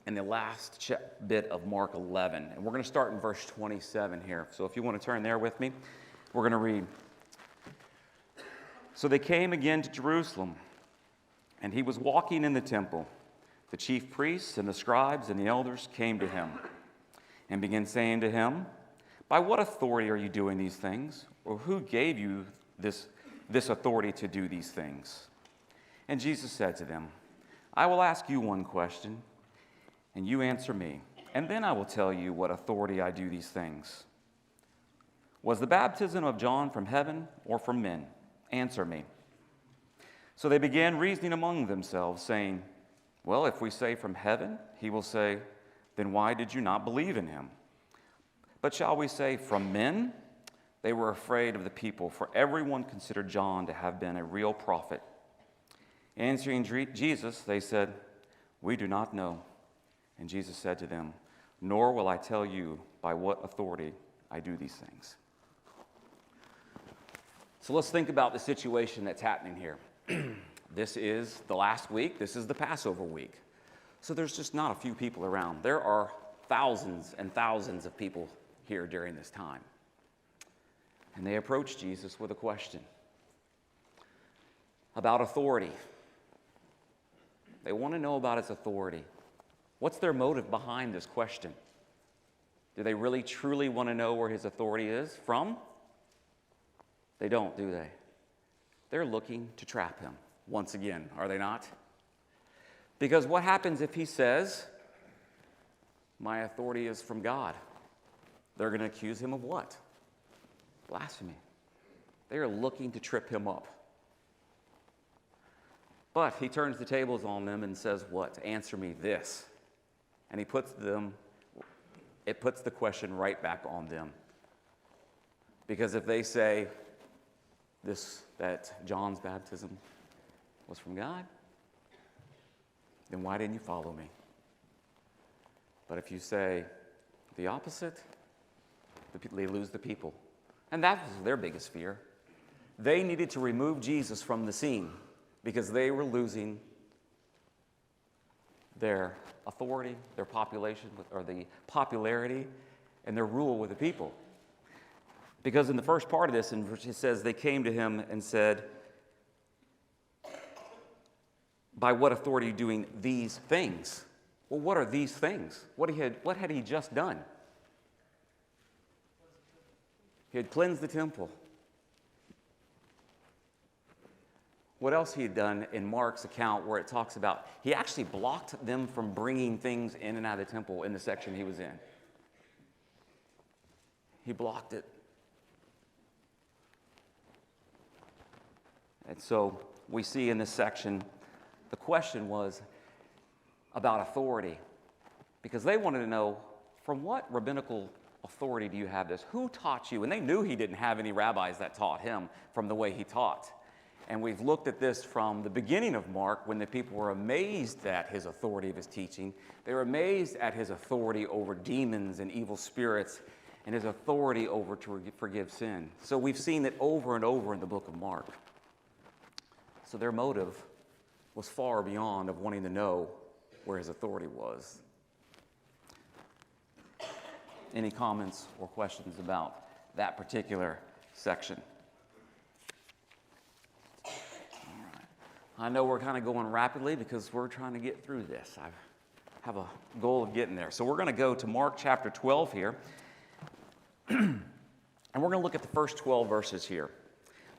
in the last bit of Mark 11. And we're going to start in verse 27 here. So if you want to turn there with me, we're going to read. So they came again to Jerusalem, and he was walking in the temple. The chief priests and the scribes and the elders came to him and began saying to him, "By what authority are you doing these things? Or who gave you this authority to do these things?" And Jesus said to them, "I will ask you one question, and you answer me, and then I will tell you what authority I do these things. Was the baptism of John from heaven or from men? Answer me." So they began reasoning among themselves, saying, "Well, if we say from heaven, he will say, 'Then why did you not believe in him?' But shall we say from men?" They were afraid of the people, for everyone considered John to have been a real prophet. Answering Jesus, they said, "We do not know." And Jesus said to them, "Nor will I tell you by what authority I do these things." So let's think about the situation that's happening here. This is the last week. This is the Passover week. So there's just not a few people around. There are thousands and thousands of people here during this time. And they approach Jesus with a question about authority. They want to know about his authority. What's their motive behind this question? Do they really truly want to know where his authority is from? They don't, do they? They're looking to trap him once again, are they not? Because what happens if he says, "My authority is from God"? They're going to accuse him of what? Blasphemy. They are looking to trip him up. But he turns the tables on them and says what? "Answer me this." And it puts the question right back on them. Because if they say that John's baptism was from God, then why didn't you follow me? But if you say the opposite, they lose the people. And that was their biggest fear. They needed to remove Jesus from the scene because they were losing their authority, their population, or the popularity, and their rule with the people. Because in the first part of this, it says they came to him and said, "By what authority are you doing these things?" Well, what are these things? What had he just done? He had cleansed the temple. What else he had done in Mark's account where it talks about he actually blocked them from bringing things in and out of the temple in the section he was in. He blocked it. And so we see in this section, the question was about authority. Because they wanted to know, from what rabbinical authority do you have this? Who taught you? And they knew he didn't have any rabbis that taught him from the way he taught. And we've looked at this from the beginning of Mark when the people were amazed at his authority of his teaching. They were amazed at his authority over demons and evil spirits and his authority over to forgive sin. So we've seen it over and over in the book of Mark. So their motive was far beyond of wanting to know where his authority was. Any comments or questions about that particular section? All right. I know we're kind of going rapidly because we're trying to get through this. I have a goal of getting there. So we're going to go to Mark chapter 12 here. And we're going to look at the first 12 verses here.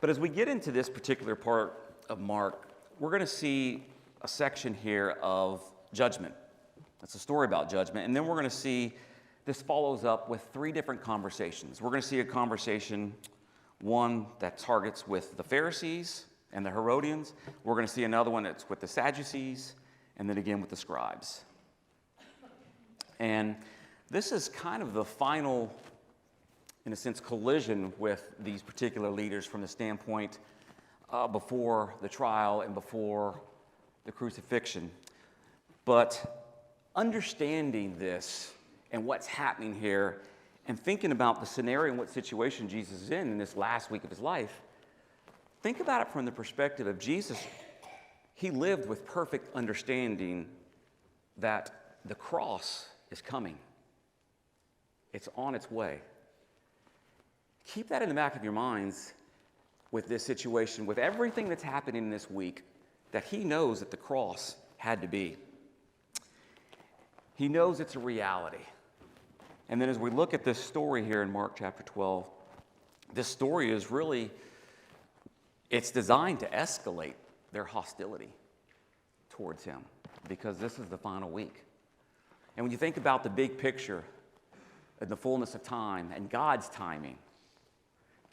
But as we get into this particular part of Mark, we're going to see a section here of judgment. It's a story about judgment. And then we're going to see this follows up with three different conversations. We're going to see a conversation, one that targets with the Pharisees and the Herodians. We're going to see another one that's with the Sadducees, and then again with the scribes. And this is kind of the final, in a sense, collision with these particular leaders from the standpoint before the trial and before the crucifixion. But understanding this and what's happening here and thinking about the scenario and what situation Jesus is in this last week of his life, think about it from the perspective of Jesus. He lived with perfect understanding that the cross is coming. It's on its way. Keep that in the back of your minds with this situation, with everything that's happening this week, that he knows that the cross had to be. He knows it's a reality. And then as we look at this story here in Mark chapter 12, this story is really, it's designed to escalate their hostility towards him, because this is the final week. And when you think about the big picture and the fullness of time and God's timing,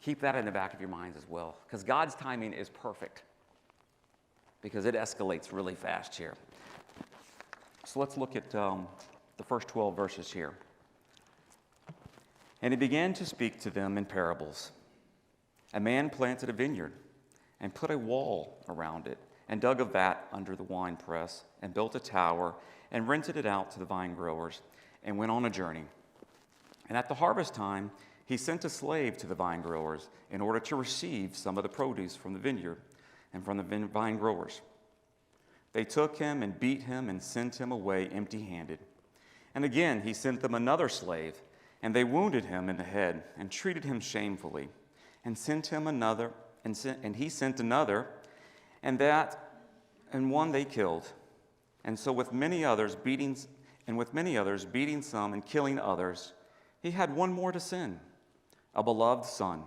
keep that in the back of your minds as well, because God's timing is perfect, because it escalates really fast here. So let's look at the first 12 verses here. And he began to speak to them in parables. A man planted a vineyard and put a wall around it and dug a vat under the winepress and built a tower and rented it out to the vine growers and went on a journey. And at the harvest time, he sent a slave to the vine growers in order to receive some of the produce from the vineyard and from the vine growers. They took him and beat him and sent him away empty-handed. And again he sent them another slave, and they wounded him in the head and treated him shamefully, and sent him another, and he sent another, and one they killed. And so with many others beating some and killing others, he had one more to send, a beloved son.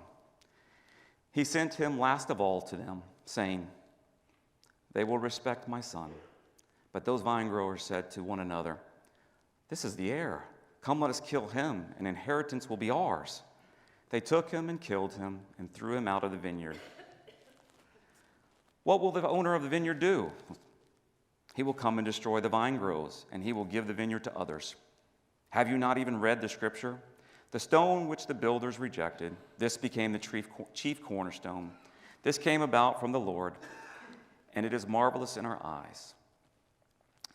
He sent him last of all to them, saying, "They will respect my son." But those vine growers said to one another, "This is the heir. Come, let us kill him, and inheritance will be ours." They took him and killed him and threw him out of the vineyard. What will the owner of the vineyard do? He will come and destroy the vine groves, and he will give the vineyard to others. Have you not even read the scripture? The stone which the builders rejected, this became the chief cornerstone. This came about from the Lord, and it is marvelous in our eyes.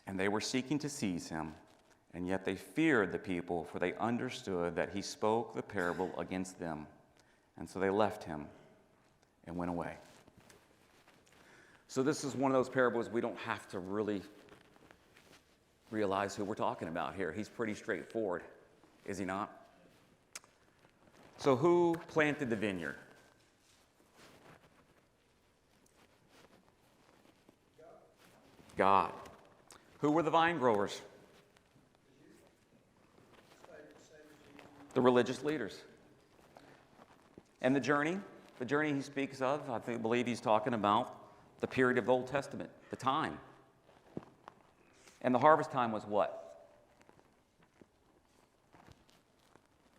And they were seeking to seize him, and yet they feared the people, for they understood that he spoke the parable against them. And so they left him and went away. So this is one of those parables we don't have to really realize who we're talking about here. He's pretty straightforward, is he not? So who planted the vineyard? God. Who were the vine growers? The religious leaders. And the journey he speaks of, I believe he's talking about the period of the Old Testament, the time. And the harvest time was what?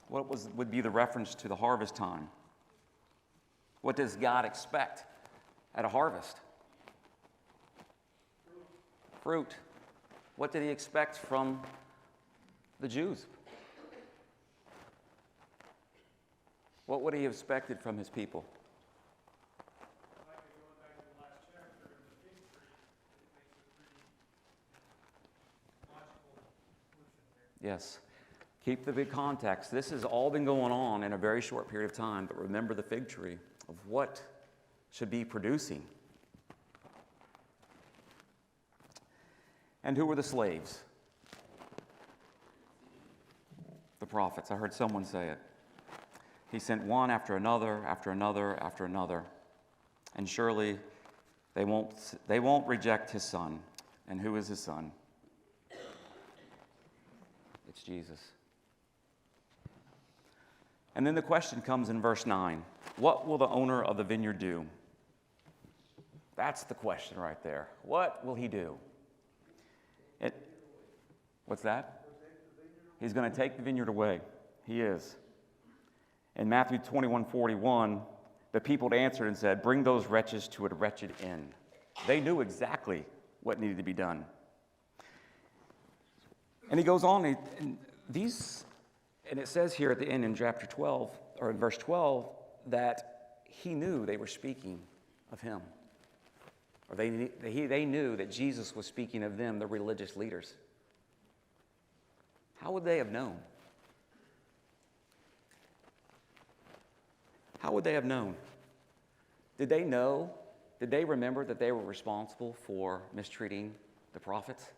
What would be the reference to the harvest time? What does God expect at a harvest? Fruit. What did he expect from the Jews? What would he have expected from his people? Yes. Keep the big context. This has all been going on in a very short period of time, but remember the fig tree of what should be producing. And who were the slaves? The prophets. I heard someone say it. He sent one after another, after another, after another. And surely they won't reject his son. And who is his son? It's Jesus. And then the question comes in verse 9. What will the owner of the vineyard do? That's the question right there. What will he do? What's that? He's going to take the vineyard away. He is. In Matthew 21:41, the people answered and said, "Bring those wretches to a wretched end." They knew exactly what needed to be done. And he goes on, and it says here at the end in chapter 12, or in verse 12, that he knew they were speaking of him. Or they knew that Jesus was speaking of them, the religious leaders. How would they have known? How would they have known? Did they know? Did they remember that they were responsible for mistreating the prophets?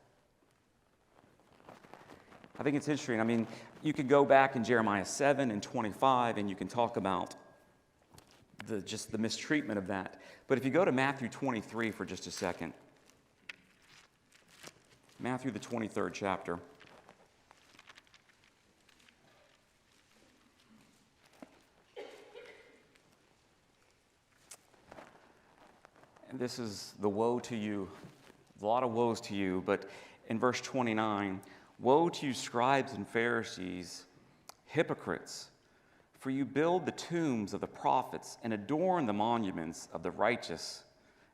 I think it's interesting. I mean, you could go back in Jeremiah 7 and 25, and you can talk about just the mistreatment of that. But if you go to Matthew 23 for just a second, Matthew, the 23rd chapter. And this is the woe to you. A lot of woes to you, but in verse 29, woe to you, scribes and Pharisees, hypocrites, for you build the tombs of the prophets and adorn the monuments of the righteous,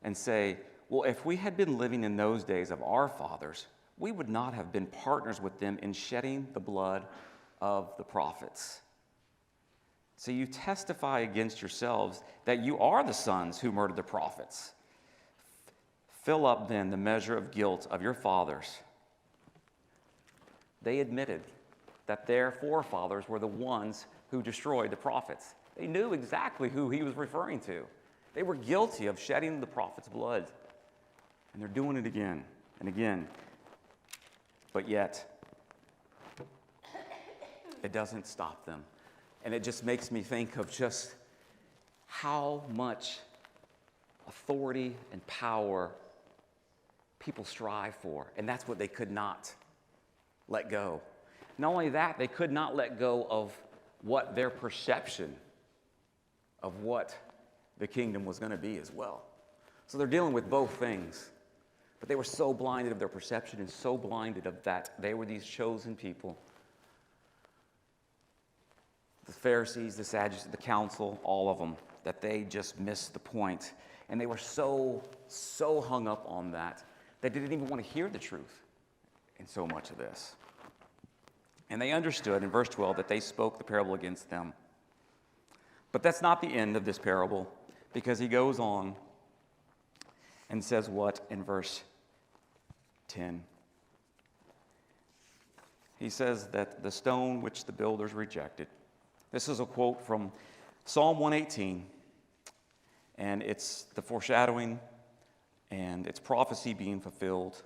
and say, well, if we had been living in those days of our fathers, we would not have been partners with them in shedding the blood of the prophets. So you testify against yourselves that you are the sons who murdered the prophets. Fill up then the measure of guilt of your fathers. They admitted that their forefathers were the ones who destroyed the prophets. They knew exactly who he was referring to. They were guilty of shedding the prophets' blood. And they're doing it again and again. But yet, it doesn't stop them. And it just makes me think of just how much authority and power people strive for. And that's what they could not let go. Not only that, they could not let go of what their perception of what the kingdom was going to be as well. So they're dealing with both things. But they were so blinded of their perception and so blinded of that they were these chosen people. The Pharisees, the Sadducees, the council, all of them, that they just missed the point. And they were so hung up on that, they didn't even want to hear the truth in so much of this. And they understood in verse 12 that they spoke the parable against them. But that's not the end of this parable, because he goes on and says what in verse 10? He says that the stone which the builders rejected. This is a quote from Psalm 118, and it's the foreshadowing and it's prophecy being fulfilled.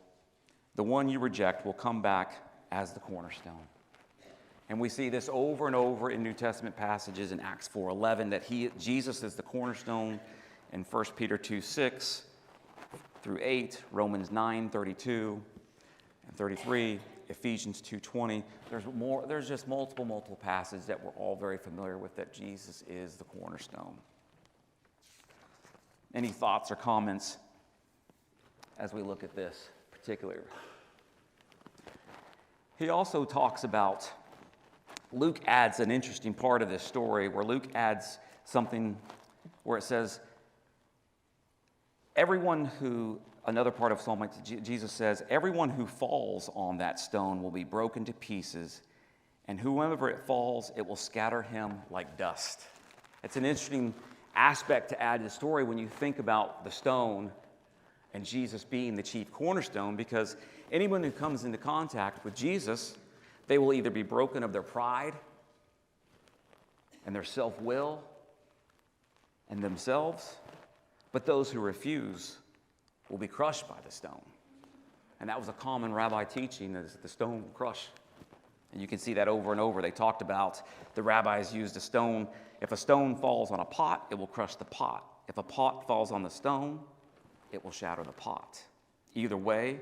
The one you reject will come back as the cornerstone. And we see this over and over in New Testament passages in Acts 4:11 that Jesus is the cornerstone, in 1 Peter 2:6 through 8, Romans 9:32 and 33, Ephesians 2:20. There's just multiple passages that we're all very familiar with that Jesus is the cornerstone. Any thoughts or comments as we look at this particular? He also talks about, Luke adds an interesting part of this story where Luke adds something where it says, another part of Psalm, Jesus says, everyone who falls on that stone will be broken to pieces, and whoever it falls, it will scatter him like dust. It's an interesting aspect to add to the story when you think about the stone and Jesus being the chief cornerstone, because anyone who comes into contact with Jesus, they will either be broken of their pride and their self-will and themselves, but those who refuse will be crushed by the stone. And that was a common rabbi teaching, is that the stone will crush. And you can see that over and over. They talked about the rabbis used a stone. If a stone falls on a pot, it will crush the pot. If a pot falls on the stone, it will shatter the pot. Either way,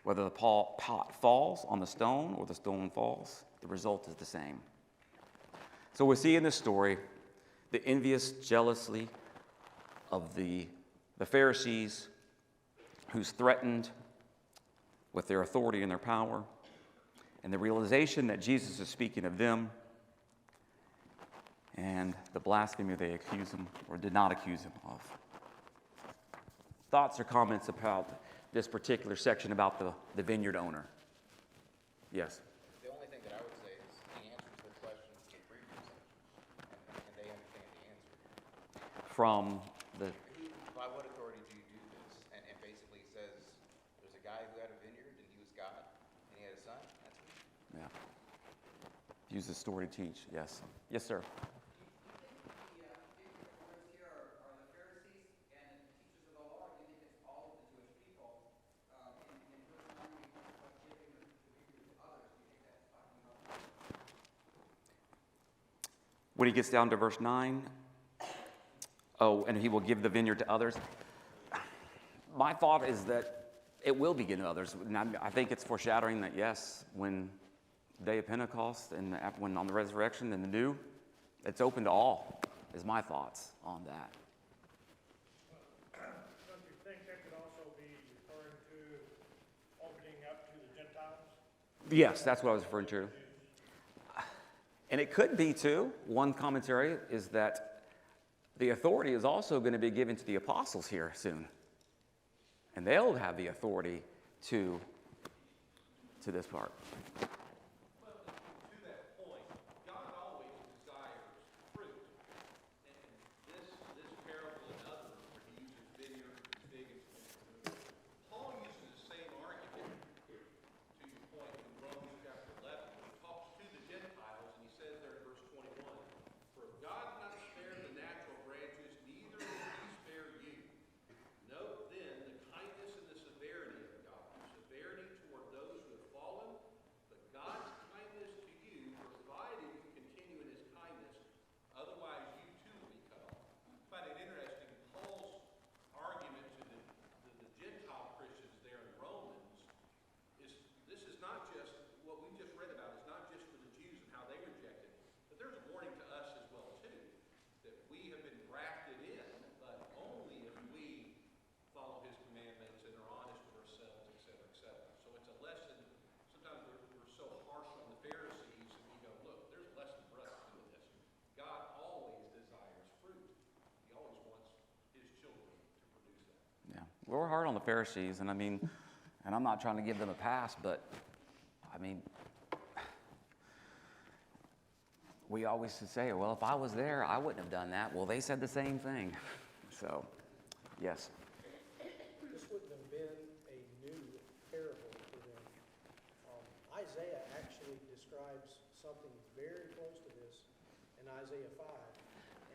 whether the pot falls on the stone or the stone falls, the result is the same. So we see in this story the envious jealousy of the Pharisees, who's threatened with their authority and their power, and the realization that Jesus is speaking of them, and the blasphemy they accuse him or did not accuse him of. Thoughts or comments about this particular section about the vineyard owner? Yes? The only thing that I would say is the answer to the questions in the previous section, and they understand the answer. From the... By what authority do you do this? And basically says there's a guy who had a vineyard and he was God and he had a son. That's what. Yeah. Use the story to teach, yes. Yes, sir. When he gets down to verse 9, oh, and he will give the vineyard to others. My thought is that it will be given to others. And I think it's foreshadowing that, yes, when the day of Pentecost and when on the resurrection and the new, it's open to all, is my thoughts on that. Don't you think that could also be referring to opening up to the Gentiles? Yes, that's what I was referring to. And it could be, too, one commentary is that the authority is also going to be given to the apostles here soon. And they'll have the authority to this part. Well, to that point, God always desires fruit. And this parable and others, where he uses vineyard and fig and Paul uses the same argument, to your point, in Romans chapter 11, when he talks to the Gentiles, and he says there in verse 21, "For if God not spared the natural branches, neither will he spare you. Note then the kindness and the severity of God. Severity toward those who have fallen, but God's kindness to you, provided you continue in his kindness. Otherwise you too will be cut off." I find it interesting, Paul's argument to the Gentile Christians there in Romans is this is not just what we just read about, is not just for the Jews and how they rejected it, but there's a warning to us as well too, that we have been grafted in, but only if we follow his commandments and are honest with ourselves, et cetera, et cetera. So it's a lesson. Sometimes we're so harsh on the Pharisees, and we go, look, there's a lesson for us too in this. God always desires fruit. He always wants his children to produce that. Yeah, we're hard on the Pharisees, and and I'm not trying to give them a pass, but we always say, well, if I was there, I wouldn't have done that. Well, they said the same thing. So, yes. This wouldn't have been a new parable to them. Isaiah actually describes something very close to this in Isaiah 5.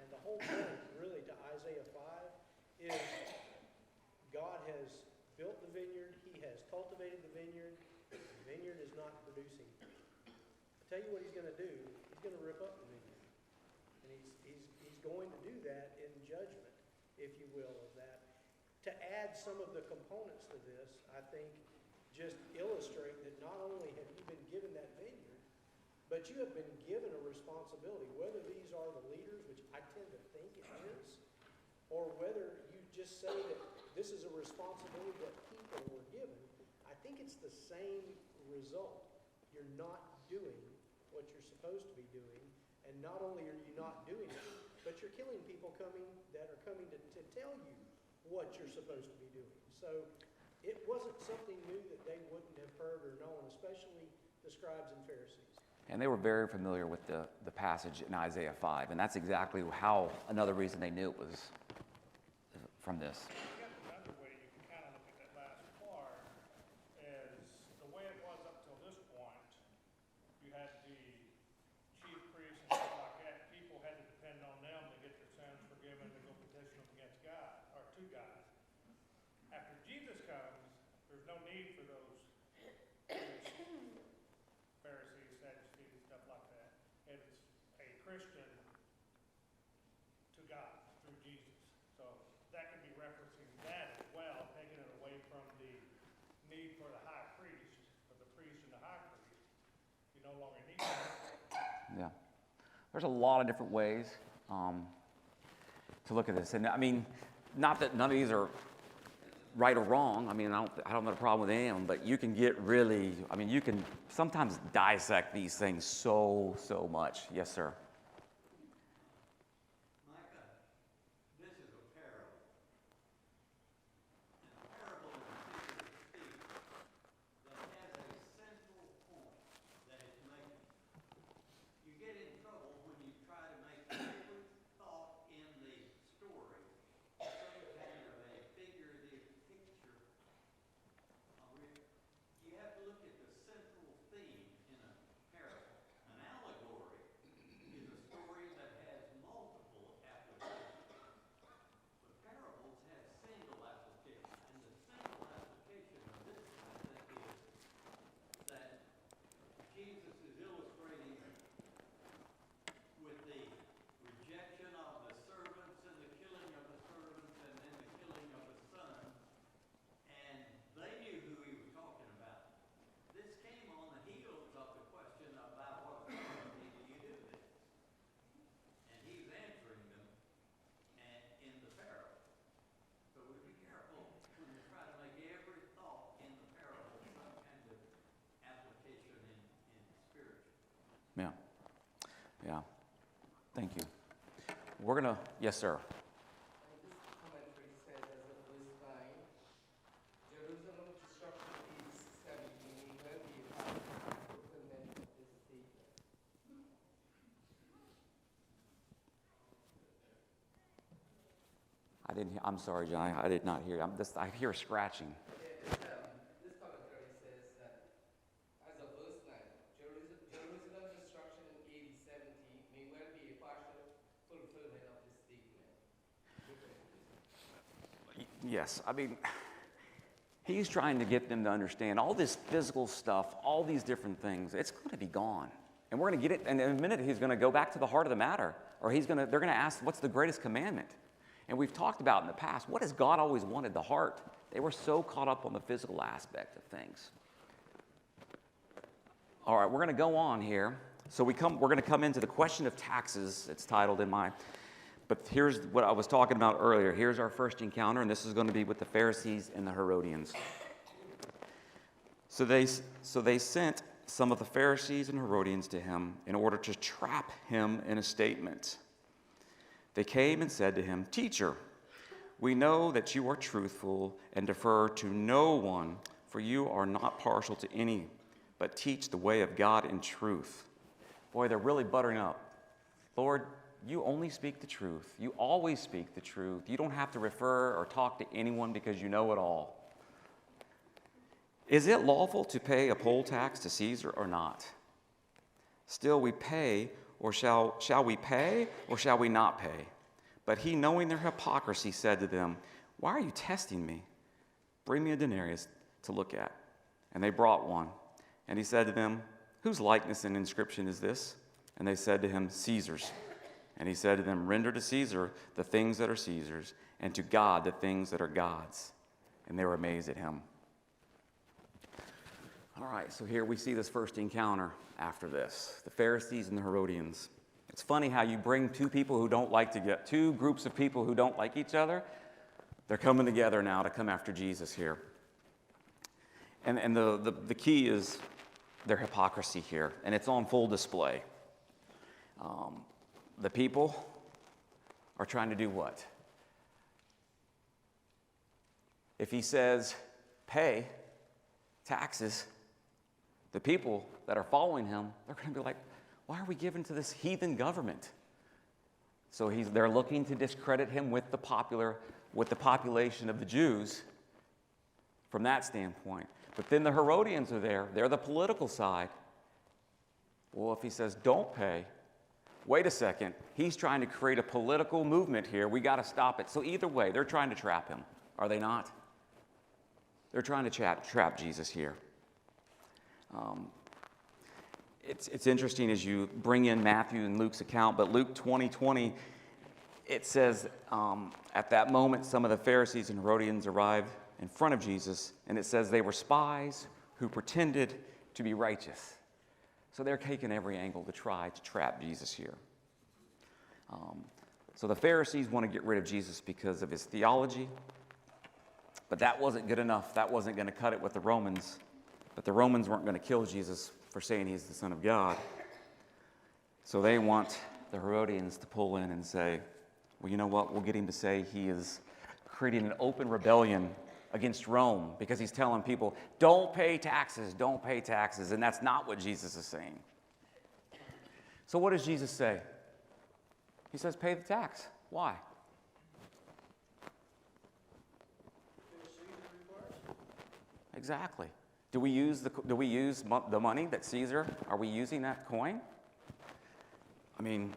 And the whole point, really, to Isaiah 5 is God has built the vineyard, he has cultivated the vineyard is not producing. I'll tell you what he's going to do. He's going to rip up the vineyard. And he's going to do that in judgment, if you will, of that. To add some of the components to this, I think, just illustrate that not only have you been given that vineyard, but you have been given a responsibility, whether these are the leaders, which I tend to think it is, or whether you just say that this is a responsibility that people were given. I think it's the same result. You're not doing what you're supposed to be doing, and not only are you not doing it, but you're killing people that are coming to tell you what you're supposed to be doing. So it wasn't something new that they wouldn't have heard or known, especially the scribes and Pharisees. And they were very familiar with the passage in Isaiah 5, and that's exactly another reason they knew it was from this. Another way you can kind of look at that last part is the way it was up till this point. You had the chief priests and stuff like that. People had to depend on them to get their sins forgiven, to go petition them against God, or to God. After Jesus comes, there's no need for those Pharisees, Sadducees, stuff like that. It's a Christian to God through Jesus. So that could be referencing that as well, taking it away from the need for the high priest, for the priest and the high priest. You no longer need that. Yeah. There's a lot of different ways to look at this. And not that none of these are right or wrong. I don't have a problem with any of them, but you can get really, you can sometimes dissect these things so much. Yes, sir. Micah, this is a parable. And a parable is a figure of speech that has a central point that it's making. You get in trouble when you try to make every thought in the story some kind of a figurative picture of it. You have to look at the central theme in a parable. An allegory is Yeah. Yeah. Thank you. We're going to, yes, sir. This commentary says as of verse 9, Jerusalem destruction is 70 may well be a part of the fulfillment of this statement. I didn't hear, I'm sorry, John. I did not hear. I hear scratching. This commentary says that as of verse 9, Jerusalem destruction in AD 70 may well be a partial fulfillment of this statement. Yes, I mean, he's trying to get them to understand all this physical stuff, all these different things. It's going to be gone. And we're going to get it, and in a minute he's going to go back to the heart of the matter, or they're going to ask, what's the greatest commandment? And we've talked about in the past, what has God always wanted? The heart. They were so caught up on the physical aspect of things. All right, we're going to go on here. So we're going to come into the question of taxes. It's titled in my, but here's what I was talking about earlier. Here's our first encounter, and this is going to be with the Pharisees and the Herodians. So they sent some of the Pharisees and Herodians to him in order to trap him in a statement. They came and said to him, "Teacher, we know that you are truthful and defer to no one, for you are not partial to any, but teach the way of God in truth." Boy, they're really buttering up. Lord, you only speak the truth. You always speak the truth. You don't have to refer or talk to anyone because you know it all. Is it lawful to pay a poll tax to Caesar or not? Still we pay, or shall we pay, or shall we not pay? But he, knowing their hypocrisy, said to them, "Why are you testing me? Bring me a denarius to look at." And they brought one. And he said to them, "Whose likeness and inscription is this?" And they said to him, "Caesar's." And he said to them, "Render to Caesar the things that are Caesar's, and to God the things that are God's." And they were amazed at him. All right, so here we see this first encounter after this, the Pharisees and the Herodians. It's funny how you bring two groups of people who don't like each other. They're coming together now to come after Jesus here. And the key is their hypocrisy here, and it's on full display. The people are trying to do what? If he says, pay taxes, the people that are following him, they're going to be like, why are we giving to this heathen government? So they're looking to discredit him with the population of the Jews from that standpoint. But then the Herodians are there. They're the political side. Well, if he says, don't pay, wait a second. He's trying to create a political movement here. We got to stop it. So either way, they're trying to trap him. Are they not? They're trying to trap Jesus here. It's interesting as you bring in Matthew and Luke's account, but Luke 20:20, it says, at that moment, some of the Pharisees and Herodians arrived in front of Jesus, and it says they were spies who pretended to be righteous. So they're taking every angle to try to trap Jesus here. So the Pharisees want to get rid of Jesus because of his theology, but that wasn't good enough. That wasn't going to cut it with the Romans. But the Romans weren't going to kill Jesus for saying he's the Son of God. So they want the Herodians to pull in and say, well, you know what? We'll get him to say he is creating an open rebellion against Rome because he's telling people, don't pay taxes, don't pay taxes. And that's not what Jesus is saying. So what does Jesus say? He says, pay the tax. Why? Exactly. Do we use the money that Caesar? Are we using that coin? I mean,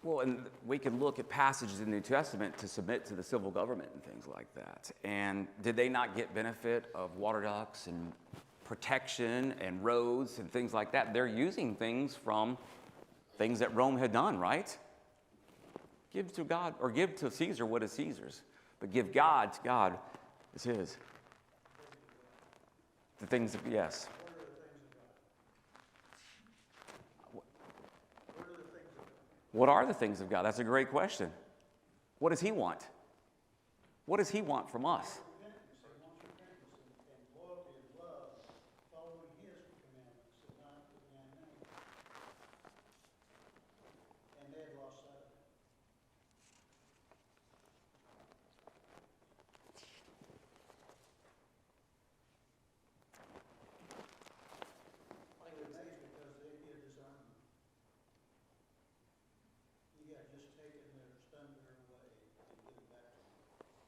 well, and we can look at passages in the New Testament to submit to the civil government and things like that. And did they not get benefit of water ducts and protection and roads and things like that? They're using things from things that Rome had done, right? Give to God, or give to Caesar what is Caesar's. But give God to God is his. The things of, yes. What are the things of God? That's a great question. What does he want? What does he want from us?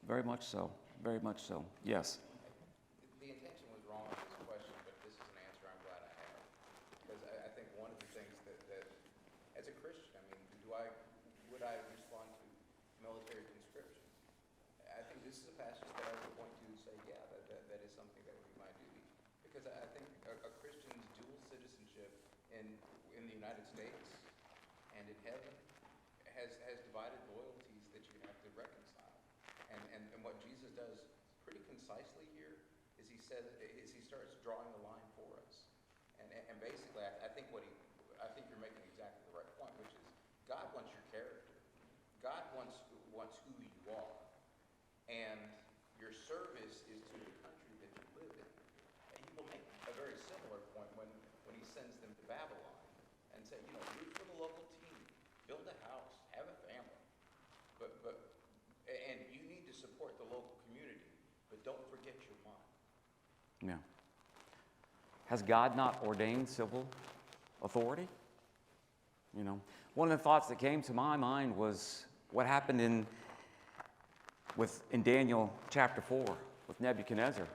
Very much so. Very much so. Yes. The intention was wrong in this question, but this is an answer I'm glad I have. Because I think one of the things that, as a Christian, I mean, would I respond to military conscription? I think this is a passage that I would point to and say, yeah, that is something that would be my duty. Because I think a Christian's dual citizenship in the United States and in heaven has divided loyalties that you have to reconcile. And what Jesus does pretty concisely here is he starts drawing the line for us. And basically, I think you're making exactly the right point, which is God wants your character. God wants who you are. And your service is to the country that you live in. And he will make a very similar point when he sends them to Babylon and say, root for the local team, build a house, have a family. And you need to support the local community, but don't forget your mind. Yeah. Has God not ordained civil authority? One of the thoughts that came to my mind was what happened in Daniel chapter 4 with Nebuchadnezzar.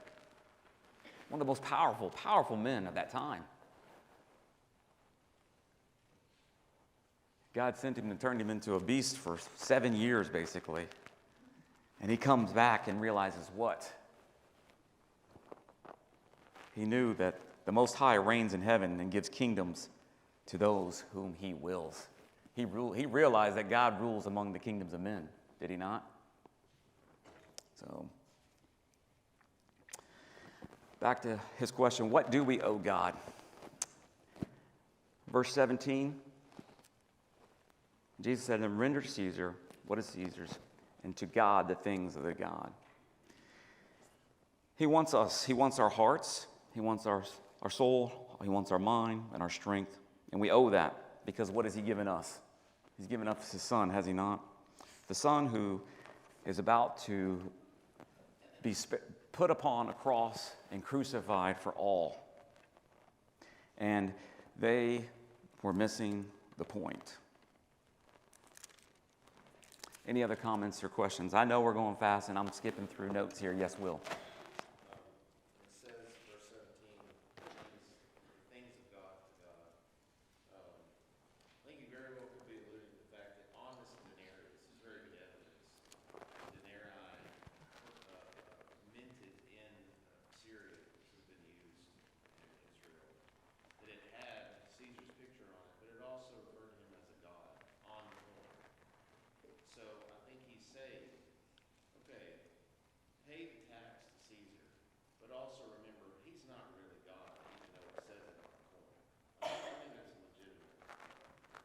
One of the most powerful men of that time. God sent him and turned him into a beast for 7 years, basically. And he comes back and realizes what? He knew that the Most High reigns in heaven and gives kingdoms to those whom he wills. He realized that God rules among the kingdoms of men, did he not? So, back to his question, what do we owe God? Verse 17, Jesus said, and render to Caesar what is Caesar's, and to God the things of the God. He wants us. He wants our hearts. He wants our soul. He wants our mind and our strength. And we owe that because what has he given us? He's given us his son, has he not? The son who is about to be put upon a cross and crucified for all. And they were missing the point. Any other comments or questions? I know we're going fast and I'm skipping through notes here. Yes, Will. It says, verse 17, the things of God to God. I think he very well could be alluding to the fact that on this denarius is very good evidence. Denarii minted in Syria, which has been used in Israel, that it had Caesar's picture on it, but it also referred to him as a god on the coin. So I think he's saying, okay, pay the tax to Caesar, but also remember, he's not really God, even though it says it on the coin. I think that's legitimate.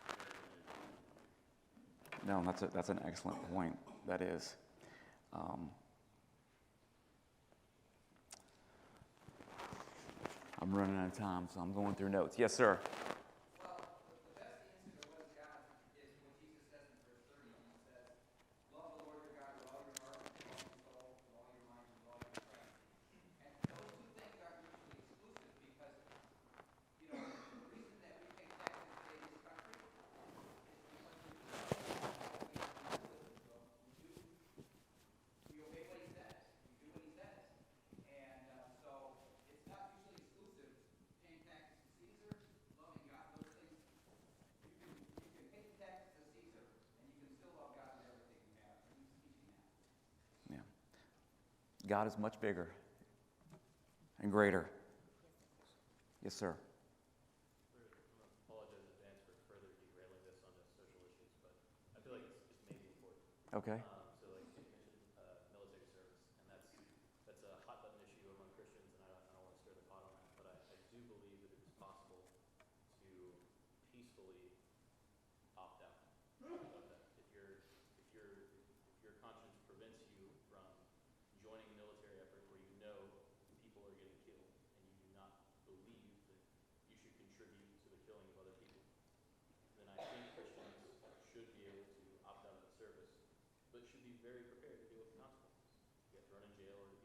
Very legitimate. No, that's an excellent point. That is. I'm running out of time, so I'm going through notes. Yes, sir. Well, the best answer to what is God is what Jesus says in verse 30. He says, love the Lord your God with all your heart, with all your soul, with all your mind, with all your strength. And those two things aren't mutually exclusive because, the reason that we pay taxes today in this country is because we obey what he says. We do what he says. And so it's not mutually exclusive. Paying taxes to Caesar, loving God, those things. You can pay taxes to Caesar, and you can still love God with everything you have. And he's teaching that. Yeah. God is much bigger and greater. Yes, sir. Apologize in advance for further derailing this onto social issues, but I feel like it's maybe important. Okay. So like you mentioned military service, and that's a hot button issue among Christians, and I don't want to stir the pot on that, but I do believe that it's possible to peacefully opt out of that. If your conscience prevents you from joining a military effort where you know people are getting killed and you do not believe that you should contribute to the killing of other people, then I think Christians should be able to opt out of the service, but should be very prepared to deal with the consequences. Get thrown in jail or to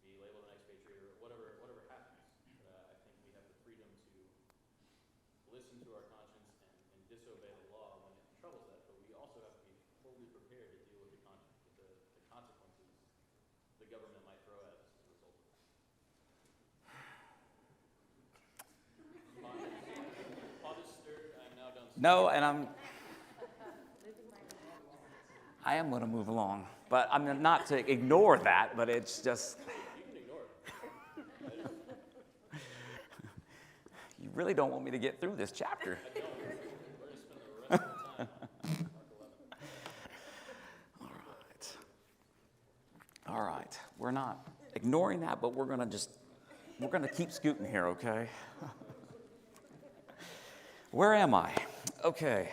be labeled an expatriate or whatever happens. I think we have the freedom to listen to our conscience and disobey the law when it troubles that, but we also have to be fully prepared to deal with the consequences the government might throw at us as a result of this. Pot is stirred, I am now done. No, and I am going to move along, but I'm not to ignore that, but it's just. You can ignore it. You really don't want me to get through this chapter. I don't. We're going to spend the rest of the time on Mark 11. All right. We're not ignoring that, but we're going to keep scooting here, okay? Where am I? Okay.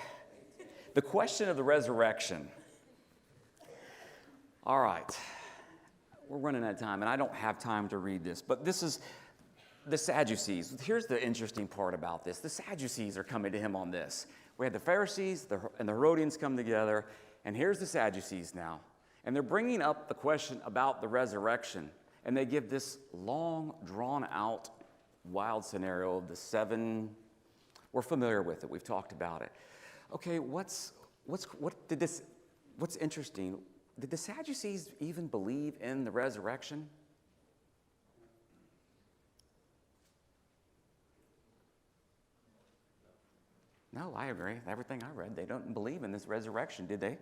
The question of the resurrection. All right. We're running out of time, and I don't have time to read this, but this is the Sadducees. Here's the interesting part about this. The Sadducees are coming to him on this. We had the Pharisees and the Herodians come together, and here's the Sadducees now. And they're bringing up the question about the resurrection, and they give this long, drawn-out, wild scenario of the 7. We're familiar with it. We've talked about it. Okay, what's interesting? Did the Sadducees even believe in the resurrection? No, I agree. Everything I read, they don't believe in this resurrection, did they?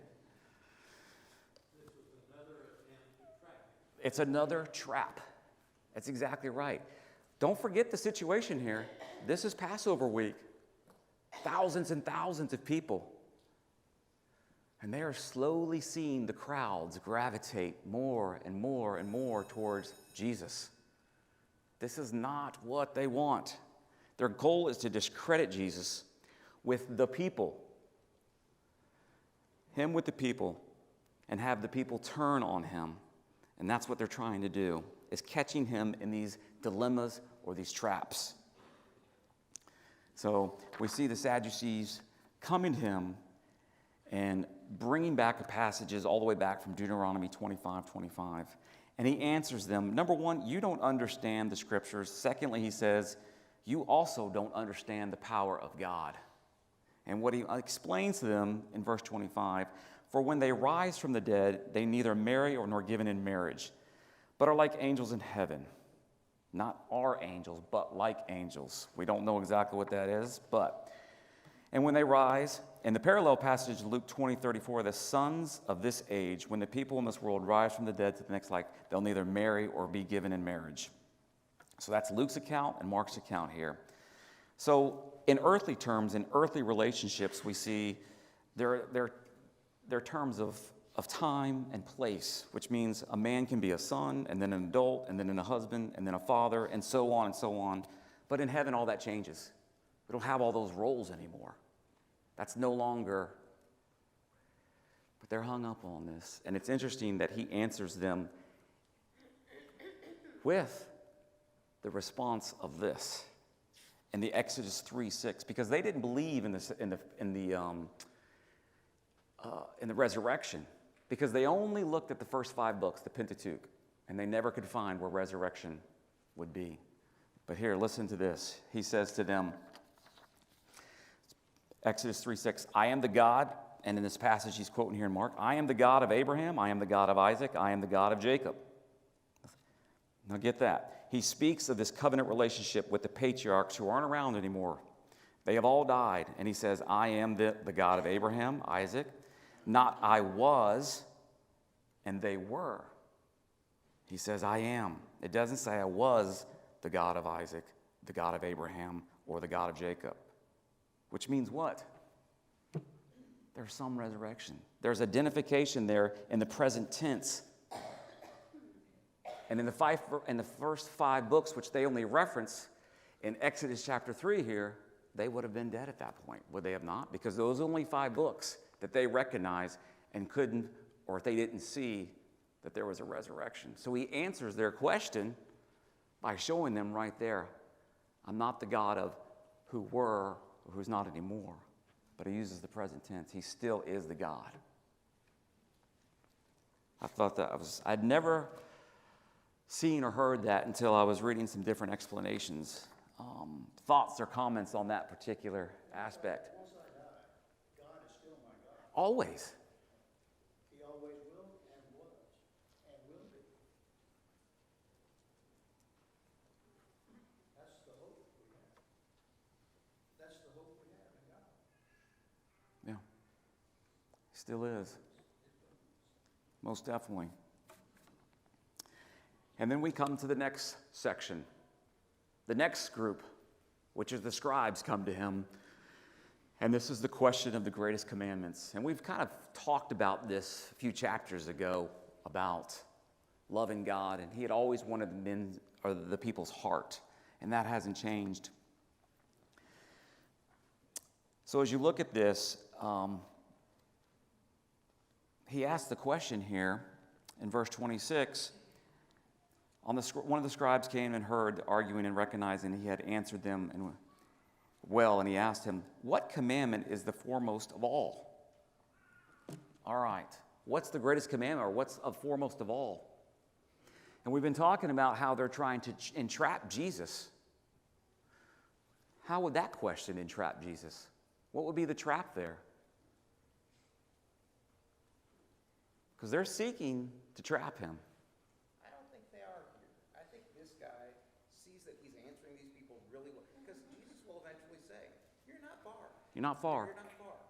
It's another trap. That's exactly right. Don't forget the situation here. This is Passover week. Thousands and thousands of people. And they are slowly seeing the crowds gravitate more and more and more towards Jesus. This is not what they want. Their goal is to discredit Jesus with the people. Him with the people, and have the people turn on him. And that's what they're trying to do, is catching him in these dilemmas or these traps. So we see the Sadducees coming to him and bringing back passages all the way back from Deuteronomy 25:25. And he answers them. Number one, you don't understand the scriptures. Secondly, he says, you also don't understand the power of God. And what he explains to them in verse 25, for when they rise from the dead, they neither marry nor given in marriage, but are like angels in heaven. Not our angels, but like angels. We don't know exactly what that is, but. And when they rise, in the parallel passage of Luke 20:34, the sons of this age, when the people in this world rise from the dead to the next life, they'll neither marry or be given in marriage. So that's Luke's account and Mark's account here. So in earthly terms, in earthly relationships, we see there are terms of time and place, which means a man can be a son, and then an adult, and then a husband, and then a father, and so on and so on. But in heaven, all that changes. We don't have all those roles anymore. That's no longer. But they're hung up on this. And it's interesting that he answers them with the response of this in the Exodus 3:6, because they didn't believe in the resurrection, because they only looked at the first 5 books, the Pentateuch, and they never could find where resurrection would be. But here, listen to this. He says to them, Exodus 3:6, I am the God, and in this passage he's quoting here in Mark, I am the God of Abraham, I am the God of Isaac, I am the God of Jacob. Now get that. He speaks of this covenant relationship with the patriarchs who aren't around anymore. They have all died, and he says, I am the God of Abraham, Isaac, not I was, and they were. He says, I am. It doesn't say I was the God of Isaac, the God of Abraham, or the God of Jacob. Which means what? There's some resurrection. There's identification there in the present tense. And in the first 5 books, which they only reference in Exodus chapter 3 here, they would have been dead at that point, would they have not? Because those are only 5 books that they recognized and couldn't, or if they didn't see that there was a resurrection. So he answers their question by showing them right there, I'm not the God of who were or who's not anymore, but he uses the present tense. He still is the God. I thought I'd never seen or heard that until I was reading some different explanations, thoughts or comments on that particular aspect. Once I die, God is still my God. Always. He always will and was and will be. Still is. Most definitely. And then we come to the next section. The next group, which is the scribes, come to him. And this is the question of the greatest commandments. And we've kind of talked about this a few chapters ago about loving God. And he had always wanted the people's heart. And that hasn't changed. So as you look at this, he asked the question here in verse 26. One of the scribes came and heard arguing and recognizing he had answered them and he asked him, "What commandment is the foremost of all?" All right, what's the greatest commandment, or what's of foremost of all? And we've been talking about how they're trying to entrap Jesus. How would that question entrap Jesus? What would be the trap there? Because they're seeking to trap him. I don't think they are here. I think this guy sees that he's answering these people really well. Because Jesus will eventually say, "You're not far. You're not far. You're not far."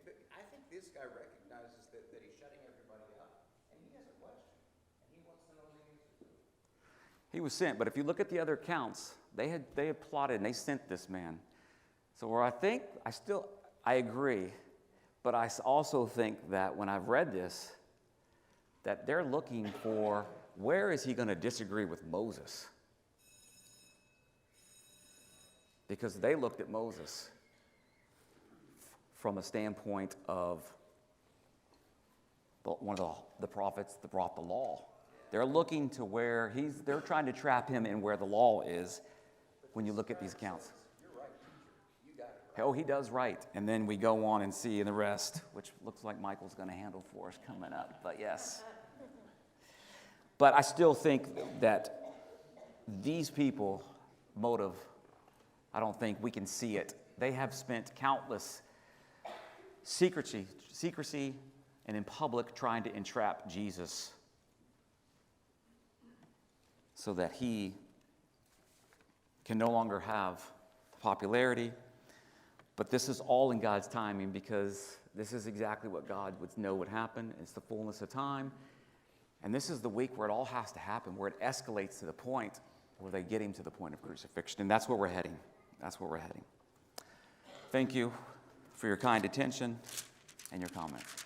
But I think this guy recognizes that he's shutting everybody up. And he has a question. And he wants to know the answer to it. He was sent, but if you look at the other accounts, they had plotted and they sent this man. So where I agree, but I also think that when I've read this, that they're looking for, where is he going to disagree with Moses? Because they looked at Moses from a standpoint of one of the prophets that brought the law. They're looking to where they're trying to trap him in where the law is when you look at these accounts. You're right, teacher. You got it right. Oh, he does right. And then we go on and see the rest, which looks like Michael's going to handle for us coming up. But yes. But I still think that these people, motive, I don't think we can see it. They have spent countless secrecy and in public trying to entrap Jesus so that he can no longer have popularity. But this is all in God's timing, because this is exactly what God would know would happen. It's the fullness of time. And this is the week where it all has to happen, where it escalates to the point where they get him to the point of crucifixion. And that's where we're heading. That's where we're heading. Thank you for your kind attention and your comments.